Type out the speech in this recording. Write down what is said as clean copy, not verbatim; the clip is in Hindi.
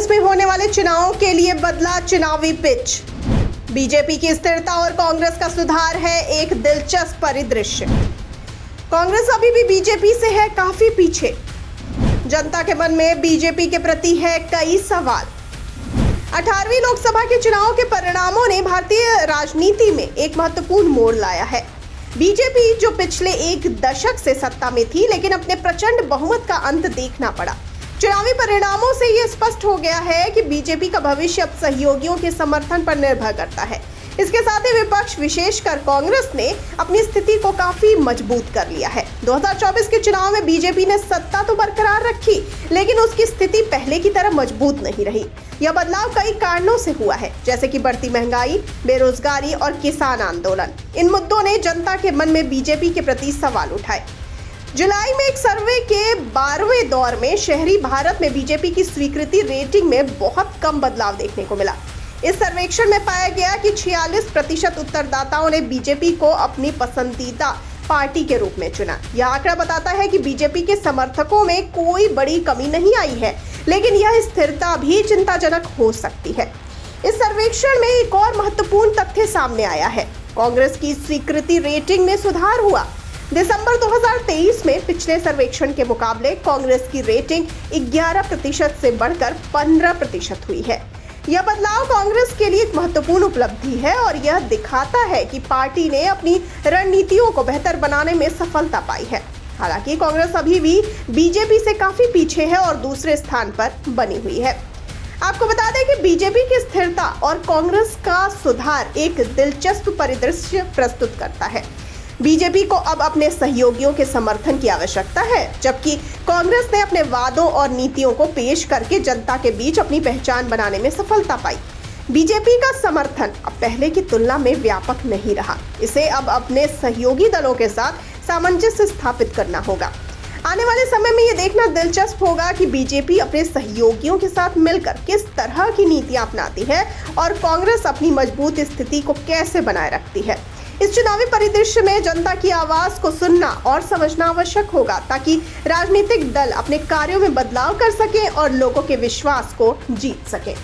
में होने वाले चुनावों के लिए बदला चुनावी पिच। बीजेपी की स्थिरता और कांग्रेस का सुधार है एक दिलचस्प परिदृश्य। कांग्रेस अभी भी बीजेपी से है काफी पीछे। जनता के मन में बीजेपी के प्रति है कई सवाल। 18वीं लोकसभा के चुनाव के परिणामों ने भारतीय राजनीति में एक महत्वपूर्ण मोड़ लाया है। बीजेपी जो पिछले एक दशक से सत्ता में थी, लेकिन अपने प्रचंड बहुमत का अंत देखना पड़ा। चुनावी परिणामों से यह स्पष्ट हो गया है कि बीजेपी का भविष्य अब सहयोगियों के समर्थन पर निर्भर करता है। इसके साथ ही विपक्ष, विशेषकर कांग्रेस ने अपनी स्थिति को काफी मजबूत कर लिया है। 2024 के चुनाव में बीजेपी ने सत्ता तो बरकरार रखी, लेकिन उसकी स्थिति पहले की तरह मजबूत नहीं रही। यह बदलाव कई कारणों से हुआ है, जैसे कि बढ़ती महंगाई, बेरोजगारी और किसान आंदोलन। इन मुद्दों ने जनता के मन में बीजेपी के प्रति सवाल उठाए। जुलाई में एक सर्वे के 12वें दौर में शहरी भारत में बीजेपी की स्वीकृति रेटिंग में बहुत कम बदलाव देखने को मिला। इस सर्वेक्षण में पाया गया कि 46% उत्तरदाताओं ने बीजेपी को अपनी पसंदीदा पार्टी के रूप में चुना। यह आंकड़ा बताता है कि बीजेपी के समर्थकों में कोई बड़ी कमी नहीं आई है, लेकिन यह स्थिरता भी चिंताजनक हो सकती है। इस सर्वेक्षण में एक और महत्वपूर्ण तथ्य सामने आया है। कांग्रेस की स्वीकृति रेटिंग में सुधार हुआ। दिसंबर 2023 में पिछले सर्वेक्षण के मुकाबले कांग्रेस की रेटिंग 11% से बढ़कर 15% हुई है। यह बदलाव कांग्रेस के लिए एक महत्वपूर्ण उपलब्धि है और यह दिखाता है कि पार्टी ने अपनी रणनीतियों को बेहतर बनाने में सफलता पाई है। हालांकि कांग्रेस अभी भी बीजेपी से काफी पीछे है और दूसरे स्थान पर बनी हुई है। आपको बता दें कि बीजेपी की स्थिरता और कांग्रेस का सुधार एक दिलचस्प परिदृश्य प्रस्तुत करता है। बीजेपी को अब अपने सहयोगियों के समर्थन की आवश्यकता है, जबकि कांग्रेस ने अपने वादों और नीतियों को पेश करके जनता के बीच अपनी पहचान बनाने में सफलता पाई। बीजेपी का समर्थन अब पहले की तुलना में व्यापक नहीं रहा। इसे अब अपने सहयोगी दलों के साथ सामंजस्य स्थापित करना होगा। आने वाले समय में ये देखना दिलचस्प होगा कि बीजेपी अपने सहयोगियों के साथ मिलकर किस तरह की नीतियां अपनाती है और कांग्रेस अपनी मजबूत स्थिति को कैसे बनाए रखती है। इस चुनावी परिदृश्य में जनता की आवाज को सुनना और समझना आवश्यक होगा, ताकि राजनीतिक दल अपने कार्यों में बदलाव कर सकें और लोगों के विश्वास को जीत सकें।